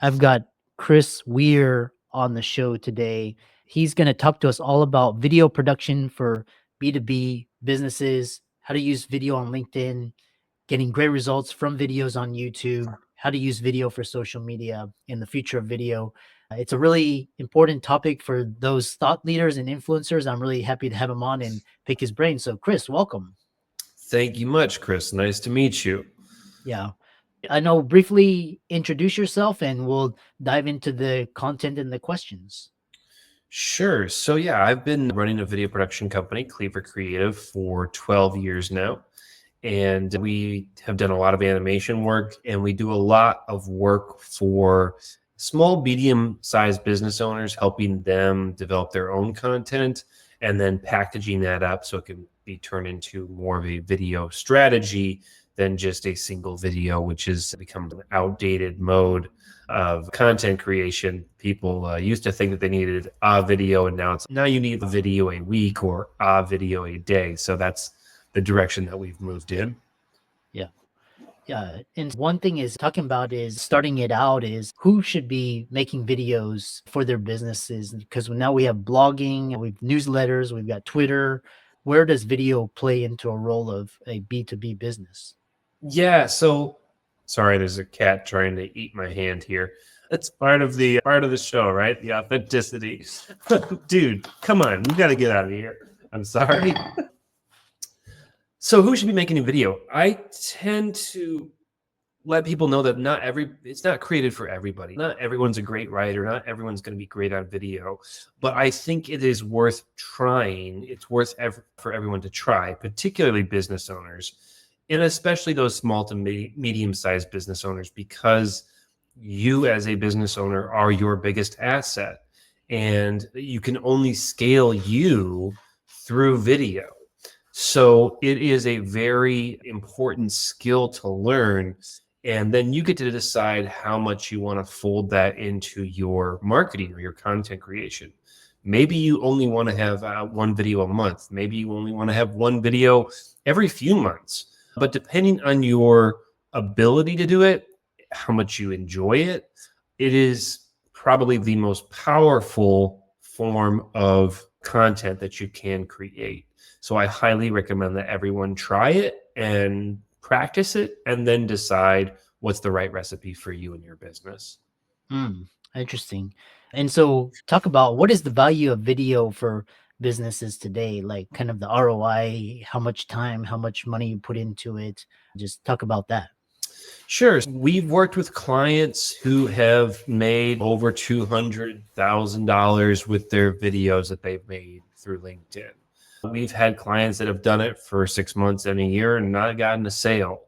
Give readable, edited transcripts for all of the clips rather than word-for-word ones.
I've got Chris Weiher on the show today. He's going to talk to us all about video production for B2B businesses, how to use video on LinkedIn, getting great results from videos on YouTube, how to use video for social media, and the future of video. It's a really important topic for those thought leaders and influencers. I'm really happy to have him on and pick his brain. So, Chris, welcome. Thank you much, Chris. Nice to meet you. Yeah. I know, briefly introduce yourself and we'll dive into the content and the questions. Sure. So yeah, I've been running a video production company, Cleaver Creative, for 12 years now. And we have done a lot of animation work, and we do a lot of work for small, medium-sized business owners, helping them develop their own content and then packaging that up so it can be turned into more of a video strategy than just a single video, which has become an outdated mode of content creation. People used to think that they needed a video, and now you need a video a week or a video a day. So that's the direction that we've moved in. Yeah. Yeah. And one thing is talking about is starting it out is who should be making videos for their businesses, because now we have blogging, we've newsletters, we've got Twitter. Where does video play into a role of a B2B business? Yeah. So sorry, there's a cat trying to eat my hand here. That's part of the show, right? The authenticity. Dude, come on. You got to get out of here. I'm sorry. So who should be making a video? I tend to let people know that it's not created for everybody. Not everyone's a great writer. Not everyone's going to be great on video, but I think it is worth trying. It's worth for everyone to try, particularly business owners, and especially those small to medium-sized business owners, because you as a business owner are your biggest asset, and you can only scale you through video. So it is a very important skill to learn. And then you get to decide how much you want to fold that into your marketing or your content creation. Maybe you only want to have one video a month. Maybe you only want to have one video every few months. But depending on your ability to do it, how much you enjoy it, it is probably the most powerful form of content that you can create. So I highly recommend that everyone try it and practice it and then decide what's the right recipe for you and your business. Interesting. And so talk about what is the value of video for businesses today, like kind of the ROI, how much time, how much money you put into it. Just talk about that. Sure. We've worked with clients who have made over $200,000 with their videos that they've made through LinkedIn. We've had clients that have done it for 6 months and a year and not gotten a sale.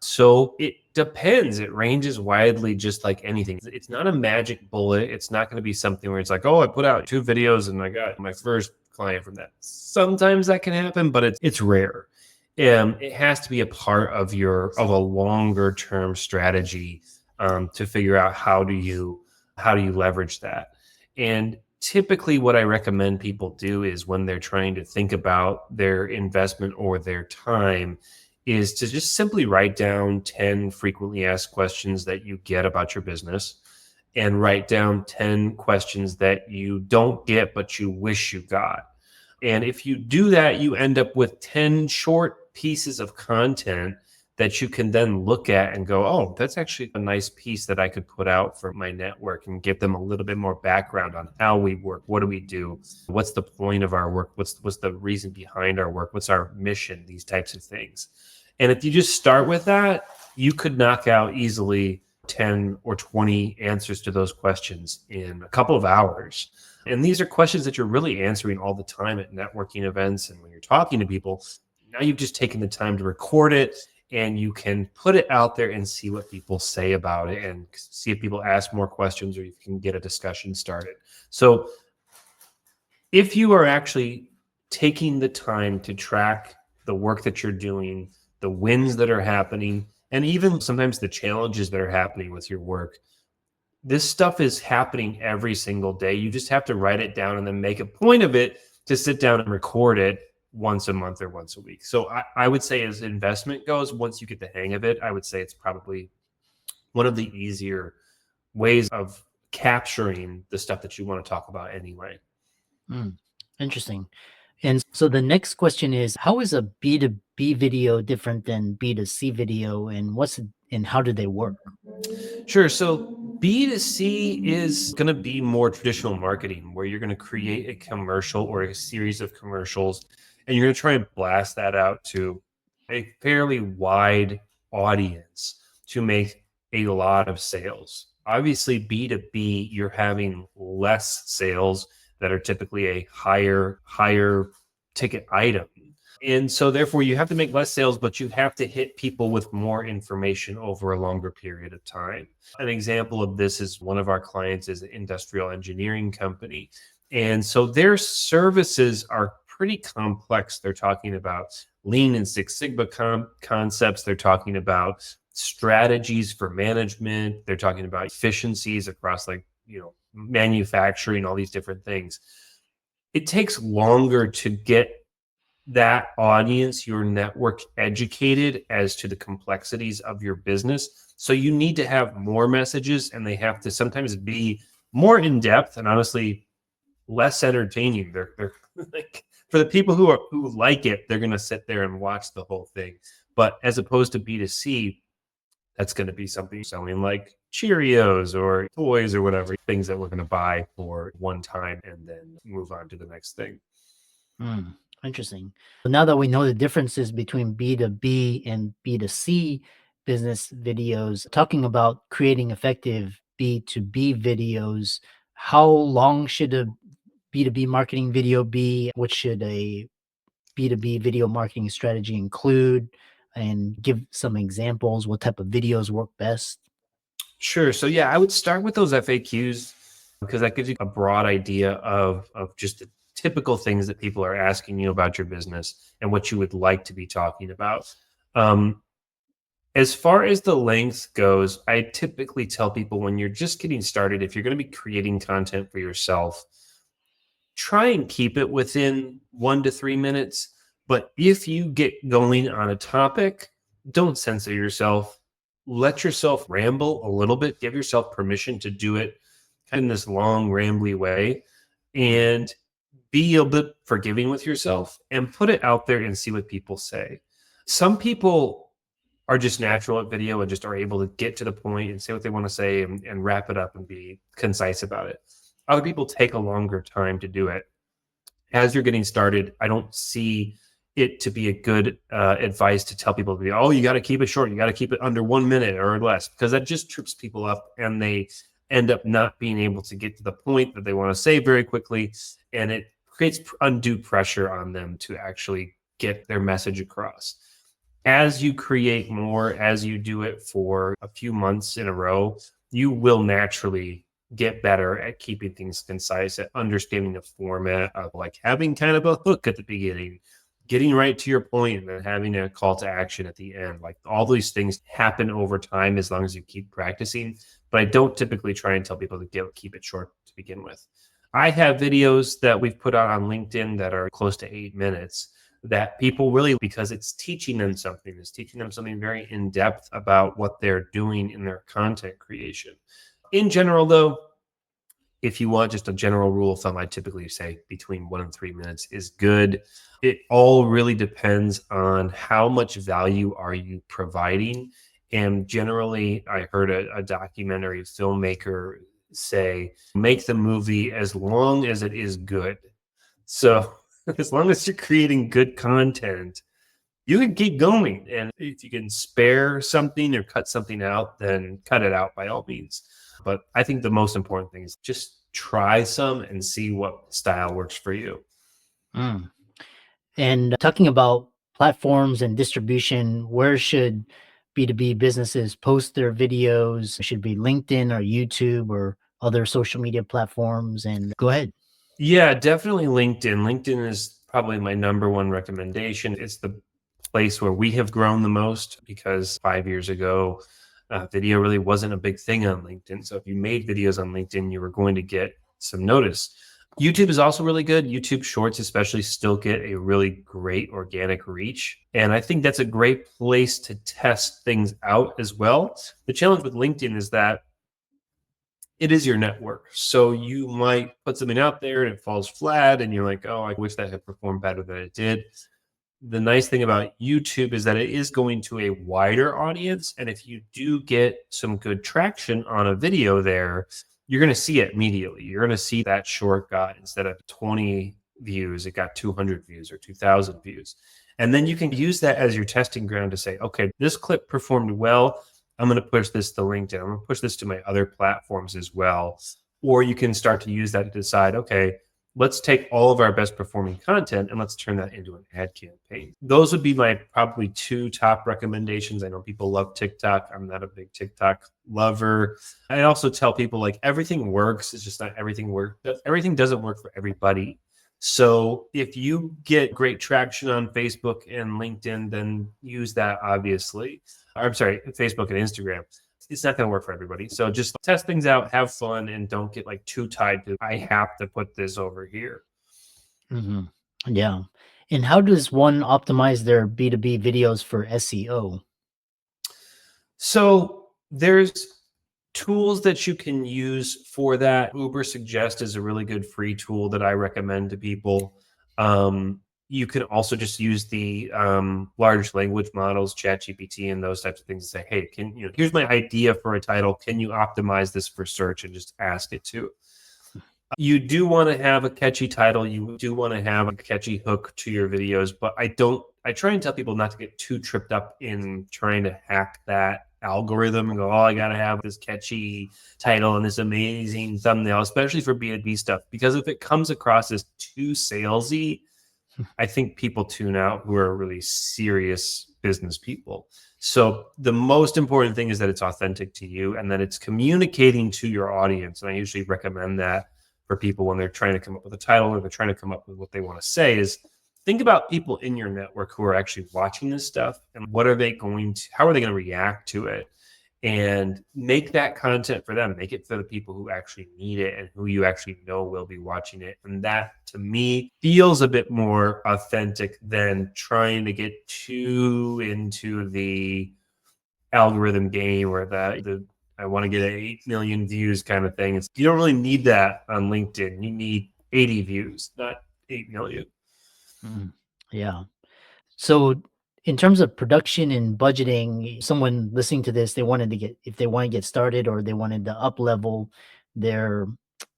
So it depends. It ranges widely, just like anything. It's not a magic bullet. It's not going to be something where it's like, oh, I put out 2 videos and I got my first client from that. Sometimes that can happen, but it's rare. It has to be a part of a longer term strategy to figure out how do you leverage that. And typically what I recommend people do is when they're trying to think about their investment or their time is to just simply write down 10 frequently asked questions that you get about your business and write down 10 questions that you don't get but you wish you got. And if you do that, you end up with 10 short pieces of content that you can then look at and go, oh, that's actually a nice piece that I could put out for my network and give them a little bit more background on how we work. What do we do? What's the point of our work? What's the reason behind our work? What's our mission? These types of things. And if you just start with that, you could knock out easily 10 or 20 answers to those questions in a couple of hours. And these are questions that you're really answering all the time at networking events and when you're talking to people. Now you've just taken the time to record it, and you can put it out there and see what people say about it and see if people ask more questions or you can get a discussion started. So if you are actually taking the time to track the work that you're doing, the wins that are happening, and even sometimes the challenges that are happening with your work, this stuff is happening every single day. You just have to write it down and then make a point of it to sit down and record it once a month or once a week. So I would say as investment goes, once you get the hang of it, I would say it's probably one of the easier ways of capturing the stuff that you want to talk about anyway. Mm, interesting. And so the next question is, how is a B2B video different than B2C video, and and how do they work? Sure. So B2C is going to be more traditional marketing where you're going to create a commercial or a series of commercials and you're going to try and blast that out to a fairly wide audience to make a lot of sales. Obviously, B2B, you're having less sales that are typically a higher ticket item. And so therefore you have to make less sales, but you have to hit people with more information over a longer period of time. An example of this is one of our clients is an industrial engineering company. And so their services are pretty complex. They're talking about Lean and Six Sigma concepts. They're talking about strategies for management. They're talking about efficiencies across manufacturing, all these different things. It takes longer to get that audience, your network, educated as to the complexities of your business. So you need to have more messages and they have to sometimes be more in depth and honestly less entertaining. They're like, for the people who like it, they're going to sit there and watch the whole thing. But as opposed to B2C, that's going to be something selling like Cheerios or toys or whatever, things that we're going to buy for one time and then move on to the next thing. Mm, interesting. So now that we know the differences between B2B and B2C business videos, talking about creating effective B2B videos, how long should a B2B marketing video be? What should a B2B video marketing strategy include? And give some examples. What type of videos work best? Sure. So yeah, I would start with those FAQs because that gives you a broad idea of just the typical things that people are asking you about your business and what you would like to be talking about. Um, as far as the length goes, I typically tell people when you're just getting started, if you're going to be creating content for yourself, try and keep it within 1 to 3 minutes. But if you get going on a topic, don't censor yourself. Let yourself ramble a little bit. Give yourself permission to do it in this long, rambly way and be a bit forgiving with yourself and put it out there and see what people say. Some people are just natural at video and just are able to get to the point and say what they want to say and wrap it up and be concise about it. Other people take a longer time to do it. As you're getting started, I don't see it to be a good advice to tell people to be, oh, you got to keep it short. You got to keep it under 1 minute or less, because that just trips people up and they end up not being able to get to the point that they want to say very quickly. And it creates undue pressure on them to actually get their message across. As you create more, as you do it for a few months in a row, you will naturally get better at keeping things concise, at understanding the format of like having kind of a hook at the beginning, getting right to your point, and then having a call to action at the end. Like all these things happen over time as long as you keep practicing. But I don't typically try and tell people to keep it short to begin with. I have videos that we've put out on LinkedIn that are close to 8 minutes that people really, because it's teaching them something, it's teaching them something very in depth about what they're doing in their content creation. In general, though, if you want just a general rule of thumb, I typically say between 1 and 3 minutes is good. It all really depends on how much value are you providing. And generally, I heard a documentary filmmaker say, make the movie as long as it is good. So as long as you're creating good content, you can keep going. And if you can spare something or cut something out, then cut it out by all means. But I think the most important thing is just try some and see what style works for you. Mm. And talking about platforms and distribution, where should B2B businesses post their videos? Should it be LinkedIn or YouTube or other social media platforms? And go ahead. Yeah, definitely LinkedIn. LinkedIn is probably my number one recommendation. It's the place where we have grown the most because 5 years ago, video really wasn't a big thing on LinkedIn. So if you made videos on LinkedIn, you were going to get some notice. YouTube is also really good. YouTube Shorts, especially, still get a really great organic reach. And I think that's a great place to test things out as well. The challenge with LinkedIn is that it is your network. So you might put something out there and it falls flat and you're like, oh, I wish that had performed better than it did. The nice thing about YouTube is that it is going to a wider audience. And if you do get some good traction on a video there, you're going to see it immediately. You're going to see that short got, instead of 20 views, it got 200 views or 2,000 views. And then you can use that as your testing ground to say, okay, this clip performed well. I'm going to push this to LinkedIn. I'm going to push this to my other platforms as well. Or you can start to use that to decide, okay, let's take all of our best performing content and let's turn that into an ad campaign. Those would be my probably 2 top recommendations. I know people love TikTok. I'm not a big TikTok lover. I also tell people, like, everything works. It's just not everything works. Everything doesn't work for everybody. So if you get great traction on Facebook and LinkedIn, then use that, obviously. I'm sorry, Facebook and Instagram. It's not going to work for everybody. So just test things out, have fun, and don't get like too tied to, I have to put this over here. Mhm. Yeah. And how does one optimize their B2B videos for SEO? So there's tools that you can use for that. Uber Suggest is a really good free tool that I recommend to people. You can also just use the large language models, ChatGPT, and those types of things, and say, hey, here's my idea for a title. Can you optimize this for search? And just ask it to. You do want to have a catchy title. You do want to have a catchy hook to your videos, but I try and tell people not to get too tripped up in trying to hack that algorithm and go, oh, I got to have this catchy title and this amazing thumbnail, especially for B2B stuff. Because if it comes across as too salesy, I think people tune out who are really serious business people. So the most important thing is that it's authentic to you and that it's communicating to your audience. And I usually recommend that for people when they're trying to come up with a title or they're trying to come up with what they want to say, is think about people in your network who are actually watching this stuff and how are they going to react to it, and make that content for them. Make it for the people who actually need it and who you actually know will be watching it. And that, to me, feels a bit more authentic than trying to get too into the algorithm game or the I want to get 8 million views kind of thing. You don't really need that on LinkedIn. You need 80 views, not 8 million. Mm, yeah. So in terms of production and budgeting, someone listening to this, if they want to get started or they wanted to up level their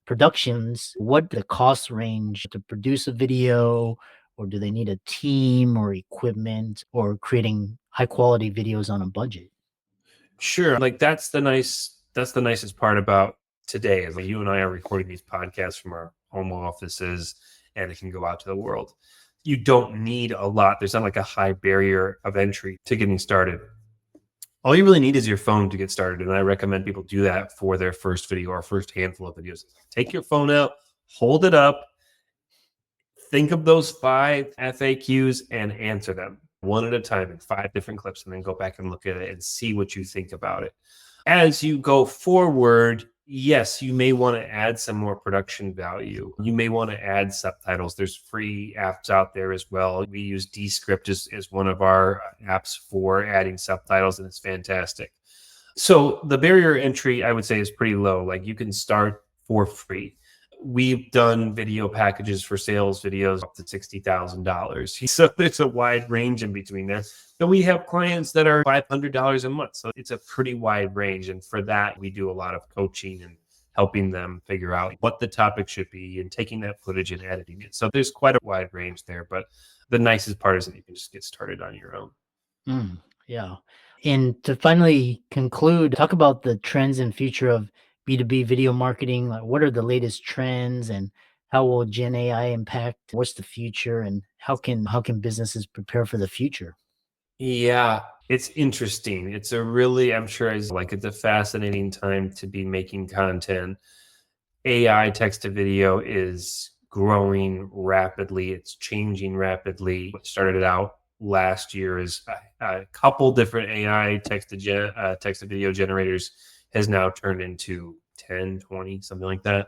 productions, what the cost range to produce a video, or do they need a team or equipment, or creating high quality videos on a budget? Sure. Like that's the nicest part about today is, like, you and I are recording these podcasts from our home offices and it can go out to the world. You don't need a lot. There's not like a high barrier of entry to getting started. All you really need is your phone to get started. And I recommend people do that for their first video or first handful of videos. Take your phone out, hold it up, think of those 5 FAQs and answer them one at a time in 5 different clips, and then go back and look at it and see what you think about it. As you go forward, yes, you may want to add some more production value. You may want to add subtitles. There's free apps out there as well. We use Descript as one of our apps for adding subtitles, and it's fantastic. So the barrier entry, I would say, is pretty low. Like, you can start for free. We've done video packages for sales videos up to $60,000. So there's a wide range in between there. But we have clients that are $500 a month. So it's a pretty wide range. And for that, we do a lot of coaching and helping them figure out what the topic should be and taking that footage and editing it. So there's quite a wide range there. But the nicest part is that you can just get started on your own. Yeah. And to finally conclude, talk about the trends and future of B2B video marketing. Like, what are the latest trends, and how will Gen AI impact? What's the future, and how can businesses prepare for the future? Yeah, it's interesting. I'm sure it's a fascinating time to be making content. AI text to video is growing rapidly. It's changing rapidly. What started out last year is a couple different AI text to video generators has now turned into 10, 20, something like that.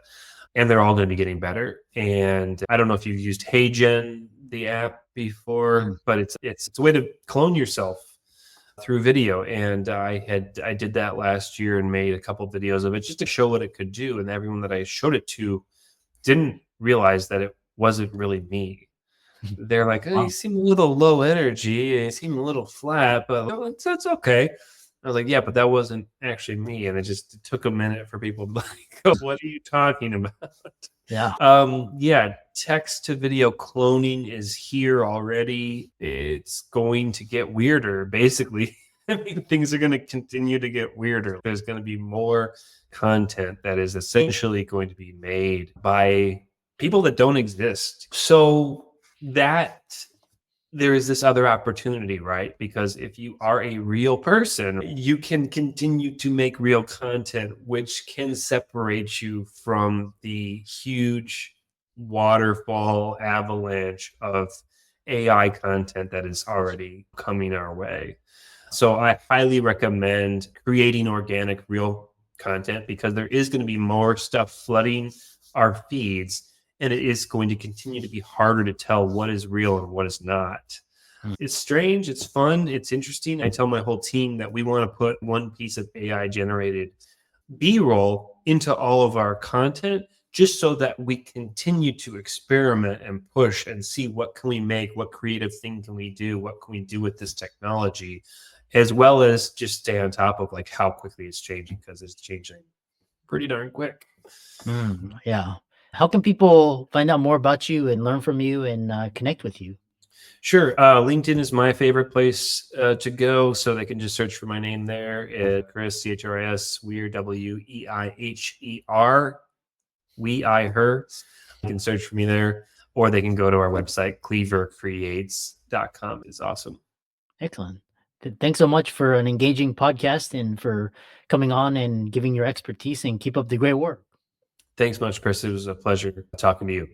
And they're all going to be getting better. And I don't know if you've used HeyGen, the app, before, but it's a way to clone yourself. through video. And I did that last year and made a couple videos of it just to show what it could do. And everyone that I showed it to didn't realize that it wasn't really me. They're like, oh, you Wow. seem a little low energy, you seem a little flat, but that's okay. I was like, yeah, but that wasn't actually me. And it took a minute for people to be like, oh, what are you talking about? Yeah. Yeah, text to video cloning is here already. It's going to get weirder, basically. I mean, things are going to continue to get weirder. There's going to be more content that is essentially going to be made by people that don't exist. So that there is this other opportunity, right? Because if you are a real person, you can continue to make real content, which can separate you from the huge waterfall avalanche of AI content that is already coming our way. So I highly recommend creating organic, real content, because there is going to be more stuff flooding our feeds, and it is going to continue to be harder to tell what is real and what is not. It's strange, it's fun, it's interesting. I tell my whole team that we want to put one piece of AI generated B-roll into all of our content, just so that we continue to experiment and push and see what can we make, what creative thing can we do, what can we do with this technology, as well as just stay on top of like how quickly it's changing, because it's changing pretty darn quick. Yeah. How can people find out more about you and learn from you and connect with you? Sure. LinkedIn is my favorite place to go. So they can just search for my name there at Chris, Chris, Weiher, Weiher, Weiher. You can search for me there, or they can go to our website, cleavercreates.com. It's awesome. Excellent. Thanks so much for an engaging podcast and for coming on and giving your expertise, and keep up the great work. Thanks much, Chris. It was a pleasure talking to you.